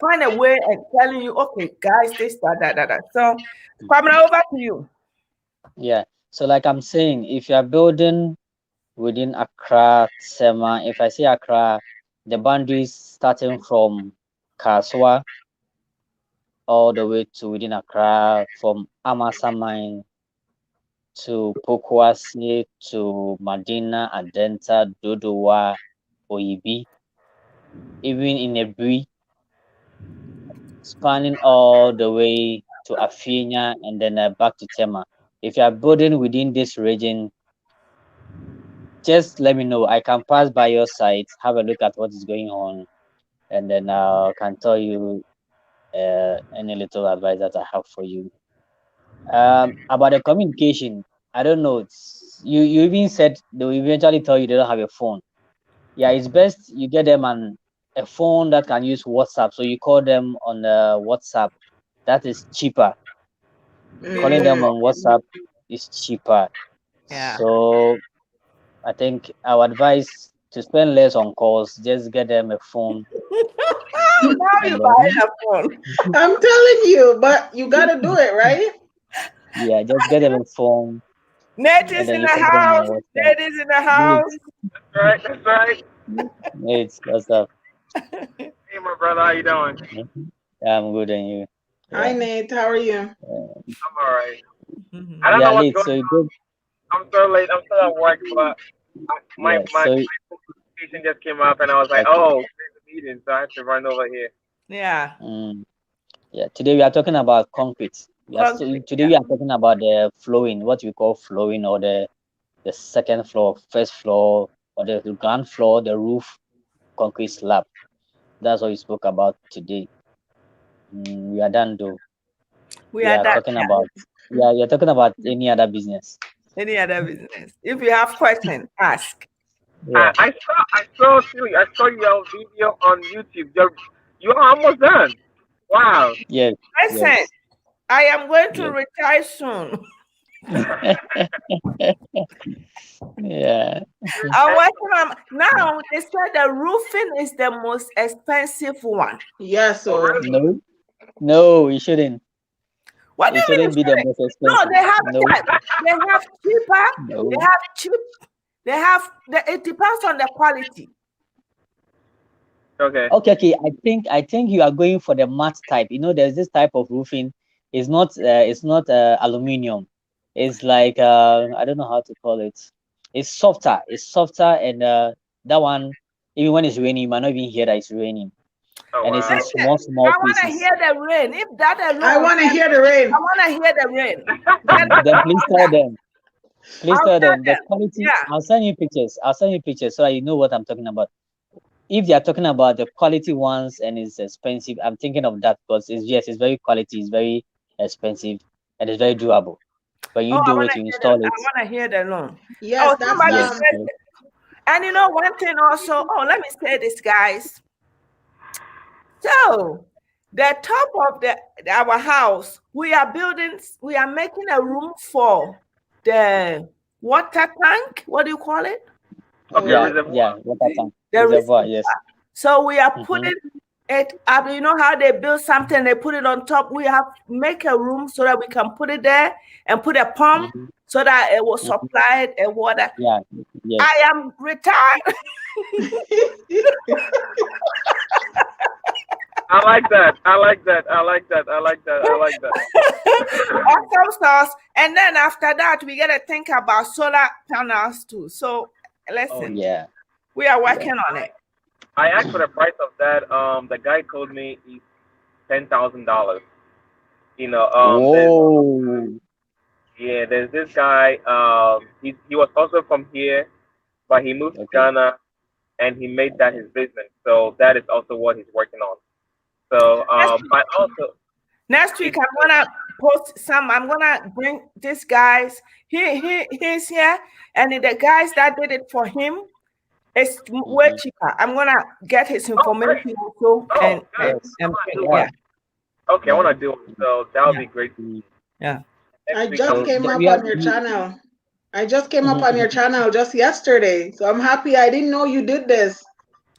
find a way and telling you, okay, guys, this, that. So, Kwabena, over to you. Yeah. So, like I'm saying, if you are building within Accra, Sema, if I say Accra, the boundaries starting from Kaswa all the way to within Accra, from Amasaman to Pokwasi to Madina, Adenta, Dodowa, Oyibi, even in Ebri, spanning all the way to Afinia and then back to Tema. If you are building within this region, just let me know. I can pass by your site, have a look at what is going on, and then I can tell you any little advice that I have for you. About the communication, I don't know. You even said they will eventually tell you they don't have a phone. Yeah, it's best you get them a phone that can use WhatsApp. So you call them on WhatsApp. That is cheaper. Calling them on WhatsApp is cheaper. Yeah. So I think our advice to spend less on calls, just get them a phone. Now you buy a phone. I'm telling you, but you gotta do it, right? Yeah, just get them a phone. Nate is in the house. Nate is in the house. That's right. It's what's up? Hey, my brother, how you doing? Yeah, I'm good, and you? Hi, Nate. How are you? I'm all right. I don't know what's going on. I'm so late. I'm still at work, but my notification just came up, and I was like, oh, there's a meeting, so I have to run over here. Yeah. Yeah. Today we are talking about concrete. Today we are talking about the flooring, what we call flooring, or the second floor, first floor, or the ground floor, the roof, concrete slab. That's what we spoke about today. We are done though. We are talking about you're talking about any other business. Any other business. If you have questions, ask. Yeah. I saw your video on YouTube. You're almost done. Wow. Yes. Listen, I am going to retire soon. Yeah. I'm working on now. They said the roofing is the most expensive one. Yes, so No, you shouldn't. What do It you mean? shouldn't be the most expensive. No, they have No. they have cheaper. No. They have cheap. They have. It depends on the quality. Okay. Okay. I think you are going for the matte type. You know, there's this type of roofing. It's not aluminium. It's like I don't know how to call it. It's softer. And that one, even when it's raining, you might not even hear that it's raining. Oh, and wow. it's in small I want to pieces. hear the rain. If that alone, I want to hear the rain. I want to hear the rain. Then please tell them. Please tell them the quality. Yeah. I'll send you pictures so that you know what I'm talking about. If they are talking about the quality ones and it's expensive, I'm thinking of that because it's very quality, it's very expensive, and it's very durable. When you do it, you install it. I want to hear the loan. Yes, that's and you know one thing also. Oh, let me say this, guys. So the top of our house, we are making a room for the water tank. What do you call it? Water tank. The reservoir, yes. So we are putting it up. You know how they build something, they put it on top. We have make a room so that we can put it there and put a pump so that it will supply the water. Yeah. Yes. I am retired. I like that. Awesome sauce. And then after that, we gotta think about solar panels too. So listen, we are working on it. I asked for the price of that. The guy told me it's $10,000. You know, there's this guy. He was also from here, but he moved to Ghana, and he made that his business. So that is also what he's working on. So, but also next week I'm gonna post some. I'm gonna bring these guys. He's here, and the guys that did it for him, it's way cheaper. I'm gonna get his information also. Okay, I want to do it. So that would be great. Yeah. I just came up on your channel. I just came up on your channel just yesterday, so I'm happy. I didn't know you did this.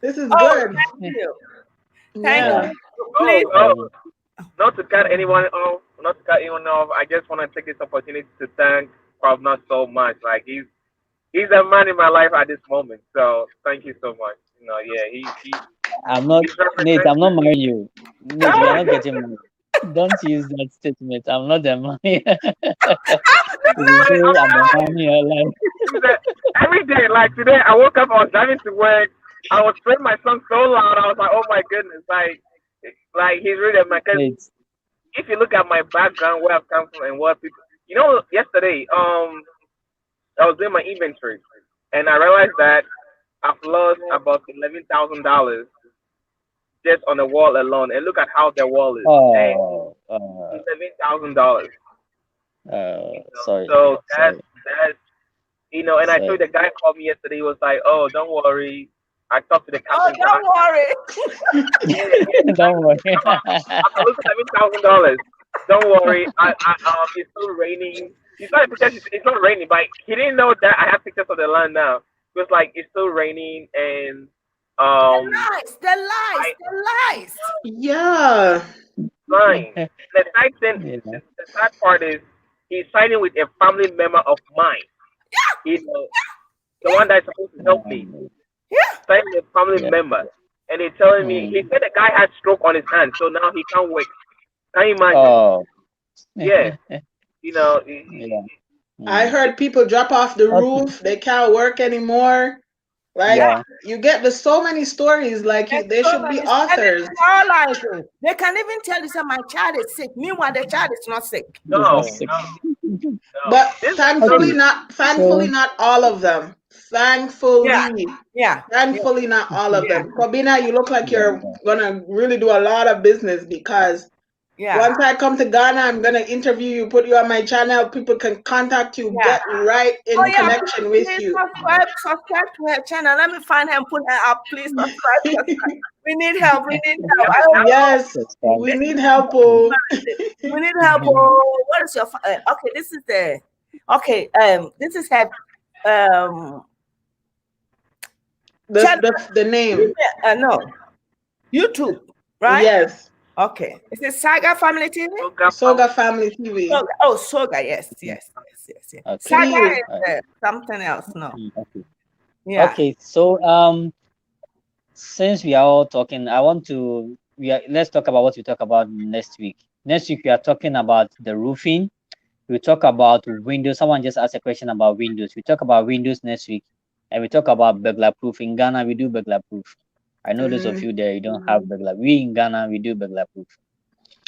This is good. Thank you. Thank you. Please. Not to cut anyone off. I just want to take this opportunity to thank Pravna so much. Like he's a man in my life at this moment. So thank you so much. You know, I'm not marrying you. Nate, you're not getting married. Don't use that statement. I'm not the man. Every day, like today, I woke up. I was driving to work. I was playing my song so loud. I was like, "Oh my goodness!" Like he's really my cousin. If you look at my background, where I've come from, and what people, yesterday, I was doing my inventory, and I realized that I've lost about $11,000 just on the wall alone. And look at how the wall is. $11,000. Sorry. So that's and I told the guy called me yesterday. He was like, "Oh, don't worry. I talked to the captain." Oh, don't worry. Don't worry. I lost $7,000. Don't worry. It's still raining. It's not raining, but he didn't know that I have pictures of the land now. It was like it's still raining and the lies. Yeah. Fine. The sad part is he's signing with a family member of mine. The one that's supposed to help me. Signing with a family member. And he's telling me, he said the guy had stroke on his hand, so now he can't work. Can you imagine? Yeah. I heard people drop off the roof. They can't work anymore. Like you get so many stories. Like they should be authors. They can even tell you that my child is sick. Meanwhile, the child is not sick. No. But thankfully, not all of them. Thankfully, thankfully, not all of them. Kobina, you look like you're gonna really do a lot of business because. Once I come to Ghana, I'm gonna interview you, put you on my channel. People can contact you, get right in connection with you. Subscribe to her channel. Let me find her and put her up. Please subscribe. We need help. Yes, we need help. We need help. What is your okay? This is Okay, this is her the name. No, YouTube, right? Yes. Okay. Is it Saga Family TV? Soga Family TV. Soga. Oh, Soga. Yes. Okay. Saga is something else. No. Okay. Yeah. Okay. So since we are all talking, I want to let's talk about what we talk about next week. Next week we are talking about the roofing. We talk about windows. Someone just asked a question about windows. We talk about windows next week, and we talk about burglar proof. In Ghana, we do burglar proof. I know those of you there, you don't have burglar. We in Ghana, we do burglar proof.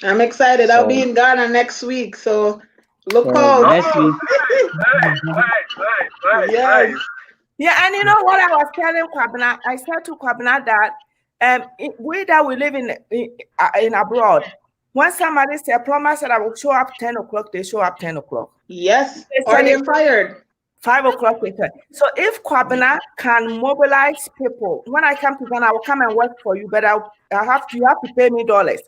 I'm excited. So, I'll be in Ghana next week. So look out. Next week. Yes. Yeah, and you know what I was telling Kwabena? I said to Kwabena that we live in abroad, when somebody said, plumber said I will show up 10 o'clock, they show up 10 o'clock. Yes, or you're fired. 5 o'clock. So if Kwabena can mobilize people, when I come to Ghana, I will come and work for you, but you have to pay me dollars.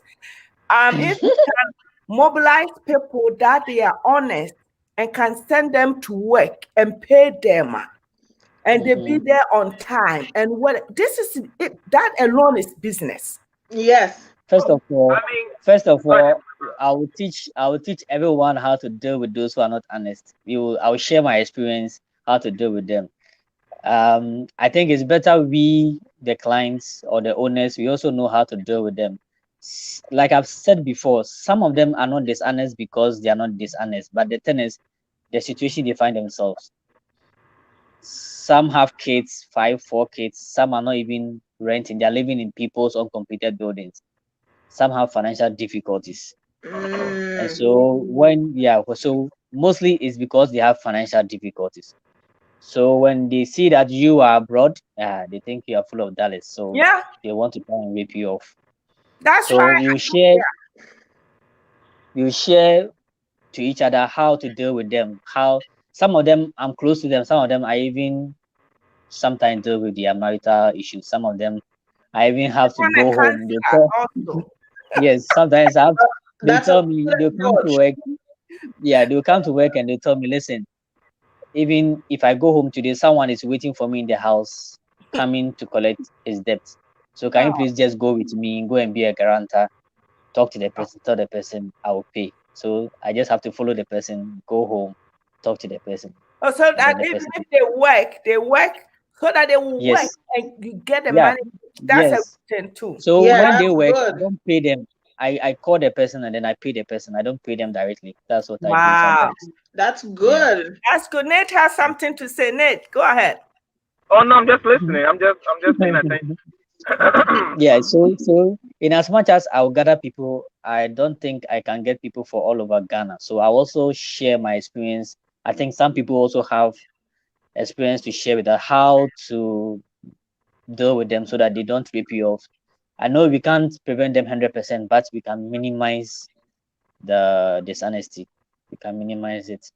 If you can mobilize people that they are honest and can send them to work and pay them, and they be there on time, and that alone is business. Yes. First of all, I will teach everyone how to deal with those who are not honest. I will share my experience how to deal with them. I think it's better we, the clients or the owners, we also know how to deal with them. Like I've said before, some of them are not dishonest because they are not dishonest, but the thing is, the situation they find themselves. Some have kids, 4 kids. Some are not even renting; they are living in people's uncompleted buildings. Some have financial difficulties, and so so mostly it's because they have financial difficulties. So when they see that you are abroad, they think you are full of dollars, so they want to try and rip you off. That's so why you share to each other how to deal with them. How some of them I'm close to them, some of them I even sometimes deal with their marital issues. Some of them I even have to go home. Yes, sometimes they tell me they'll come to work. Yeah, they'll come to work and they tell me, listen, even if I go home today, someone is waiting for me in the house, coming to collect his debt. So can you please just go with me, go and be a guarantor, talk to the person, tell the person I will pay. So I just have to follow the person, go home, talk to the person. Oh, so that even if they work so that they will work and you get the money. That's a thing too. So when they work, I don't pay them. I call the person and then I pay the person. I don't pay them directly. That's what I do sometimes. That's good. Yeah. That's good. Nate has something to say. Nate, go ahead. Oh no, I'm just listening. I'm just paying attention. Yeah, so in as much as I'll gather people, I don't think I can get people for all over Ghana. So I'll also share my experience. I think some people also have experience to share with us how to deal with them so that they don't rip you off. I know we can't prevent them 100%, but we can minimize the dishonesty. We can minimize it.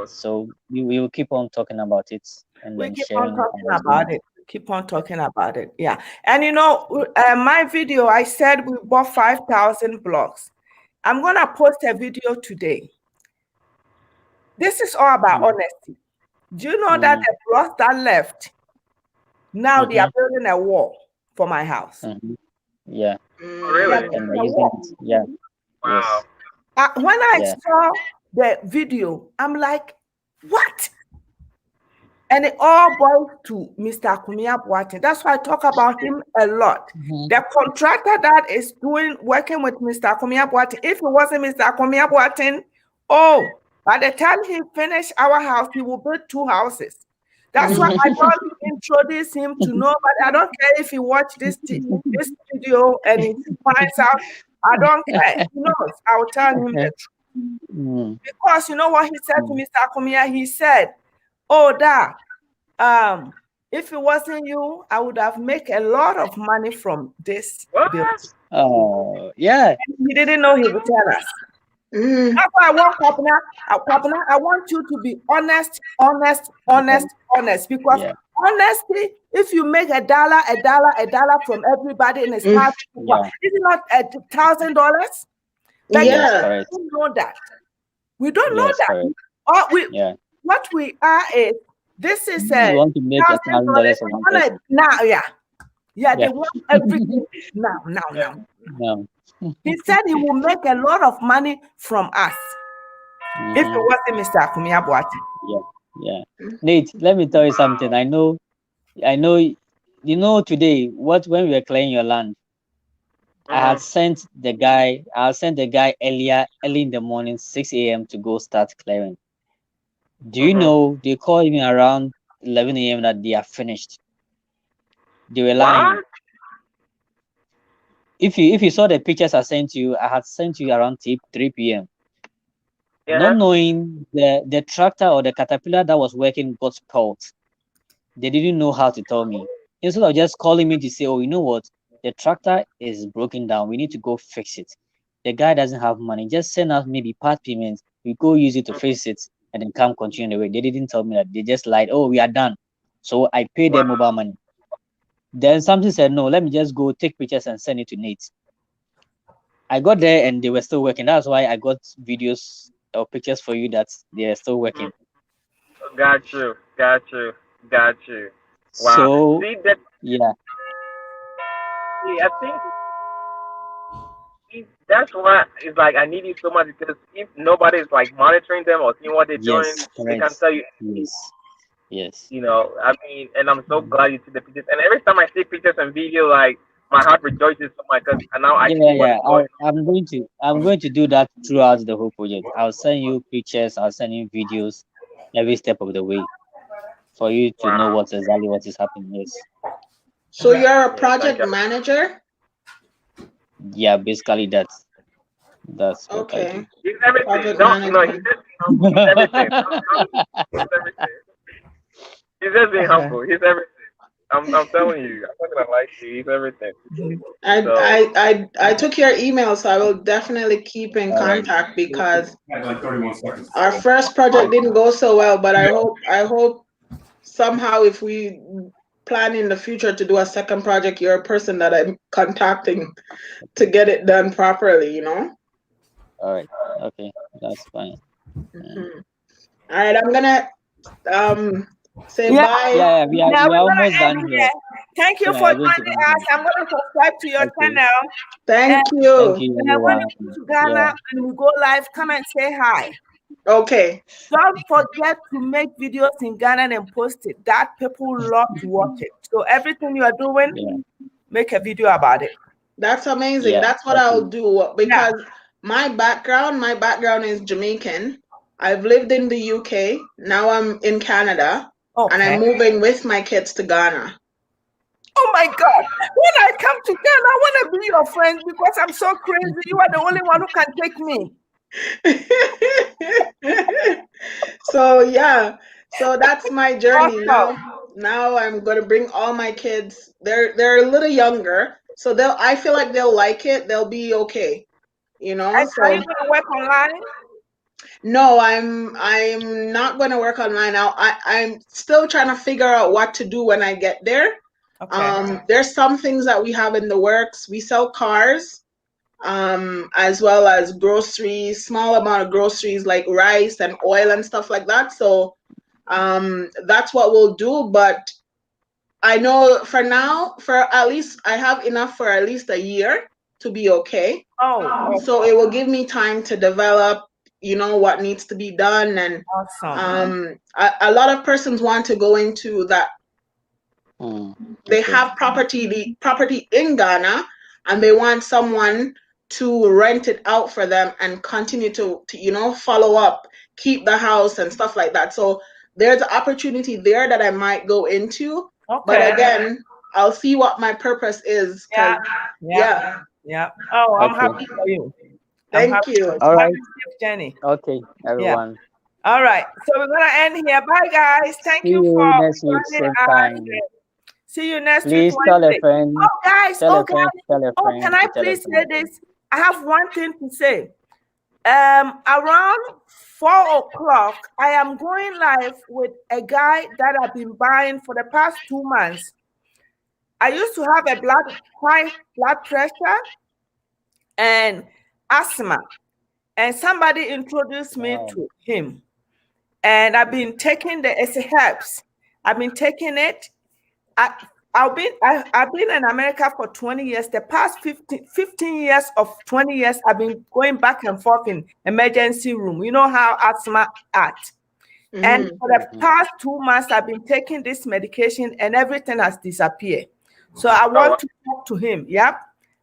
So we will keep on talking about it and then sharing. Keep on talking about it. Yeah. And you know, my video, I said we bought 5,000 blocks. I'm going to post a video today. This is all about honesty. Do you know that the blocks that left, now they are building a wall for my house? Yeah. Really? Yeah. Wow. When I saw the video, I'm like, what? And it all boils to Mr. Kumia Boateng. That's why I talk about him a lot. The contractor that is working with Mr. Kumia Boateng, if it wasn't Mr. Kumia Boateng, by the time he finished our house, he will build 2 houses. That's why I don't introduce him to nobody. I don't care if he watch this video and he finds out. I don't care. He knows. I will tell him the truth. Because you know what he said to Mr. Kumia? He said, if it wasn't you, I would have made a lot of money from this building. Oh, yeah. And he didn't know he would tell us. That's why I want Kwabena, I want you to be honest. Because honesty, if you make $1 from everybody in a smart is it not $1,000? Yeah. We don't know that. We don't know that. What we are is, this is you want to make $1,000 now, they want everything now. He said he will make a lot of money from us if it wasn't Mr. Akumi Abuati. Yeah. Nate, let me tell you something. I know, today, when we were clearing your land, I had sent the guy early in the morning, 6 a.m. to go start clearing. Do you know they called me around 11 a.m. that they are finished? They were lying. What? If you saw the pictures I sent you, I had sent you around 3 p.m. Not knowing the tractor or the caterpillar that was working got spoiled. They didn't know how to tell me. Instead of just calling me to say, oh, you know what? The tractor is broken down. We need to go fix it. The guy doesn't have money. Just send us maybe part payments. We go use it to fix it and then come continue the way. They didn't tell me that. They just lied. Oh, we are done. So I paid them mobile money. Then something said, no, let me just go take pictures and send it to Nate. I got there and they were still working. That's why I got videos or pictures for you that they are still working. Got you. Wow. So, see that? Yeah, I think that's why it's like I need you so much, because if nobody's like monitoring them or seeing what they're doing, they can tell you. Yes. You know, I mean, and I'm so glad you see the pictures. And every time I see pictures and video, like my heart rejoices so much, because now I see what's going on. I'm going to do that throughout the whole project. I'll send you pictures. I'll send you videos every step of the way for you to know exactly what is happening. Yes. So you're a project manager? Yeah, basically that's okay. He's everything. He's everything. He's just being humble. He's everything. I'm telling you. I'm not gonna lie to you. He's everything. I took your email, so I will definitely keep in contact, because like 31 seconds. Our first project didn't go so well, but I hope somehow, if we plan in the future to do a second project, you're a person that I'm contacting to get it done properly, All right. Okay. That's fine. All right. I'm gonna say bye. Yeah, we are almost done here. Thank you for joining us. I'm going to subscribe to your channel. Thank you. And when you go to Ghana and we go live, come and say hi. Okay. Don't forget to make videos in Ghana and post it. That people love to watch it. So everything you are doing, make a video about it. That's amazing. That's what I'll do, because my background is Jamaican. I've lived in the UK. Now I'm in Canada. And I'm moving with my kids to Ghana. Oh my God. When I come to Ghana, I want to be your friend, because I'm so crazy. You are the only one who can take me. So that's my journey. Now I'm going to bring all my kids. They're a little younger, so I feel like they'll like it. They'll be okay. And are you going to work online? No, I'm not going to work online now. I'm still trying to figure out what to do when I get there. Okay. There's some things that we have in the works. We sell cars, as well as groceries, small amount of groceries like rice and oil and stuff like that. So that's what we'll do. But I know for now, I have enough for at least a year to be okay. So it will give me time to develop, what needs to be done. And awesome. A lot of persons want to go into that. They have property in Ghana, and they want someone to rent it out for them and continue to follow up, keep the house and stuff like that. So there's an opportunity there that I might go into. But again, I'll see what my purpose is. Yeah. Oh, I'm happy for you. Thank you. All right, Jenny. Okay, everyone. All right. So we're gonna end here. Bye, guys. Thank you for next week, same time. See you next week. Please tell a friend. Oh, guys. Tell a friend. Can I please say this? I have one thing to say. Around 4 o'clock, I am going live with a guy that I've been buying for the past 2 months. I used to have a high blood pressure and asthma, and somebody introduced me to him. and I've been taking it's herbs. I've been taking it. I've been in America for 20 years. The past 15 years of 20 years, I've been going back and forth in emergency room. You know how asthma act. And for the past 2 months, I've been taking this medication and everything has disappeared. So I want to talk to him. Yeah.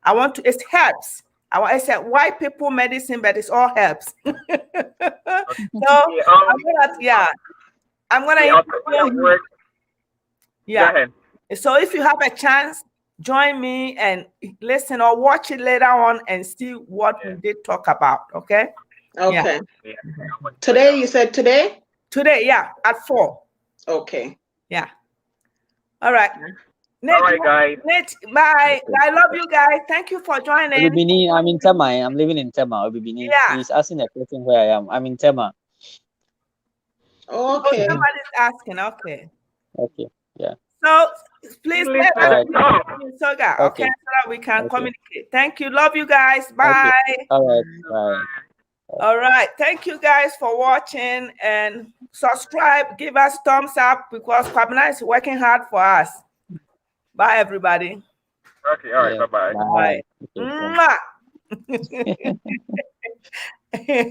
It's herbs. I said white people medicine, but it's all herbs. So I'm gonna yeah. So if you have a chance, join me and listen or watch it later on and see what we did talk about. Okay. Okay. Yeah. Today, you said today? Today, yeah, at 4. Okay. Yeah. All right. Nate, all right, guys. Nate, bye. I love you guys. Thank you for joining. Obibini, I'm in Tema. I'm living in Tema. Obibini. Yeah. He's asking a question where I am. I'm in Tema. Okay. Oh, somebody's asking. Okay. Okay. Yeah. So please let us know Soga, okay, so that we can communicate. Thank you. Love you guys. Bye. Okay. All right. Bye. All right. Thank you guys for watching and subscribe. Give us thumbs up because Kwabena is working hard for us. Bye, everybody. Okay. All right. Bye-bye. Bye. Bye.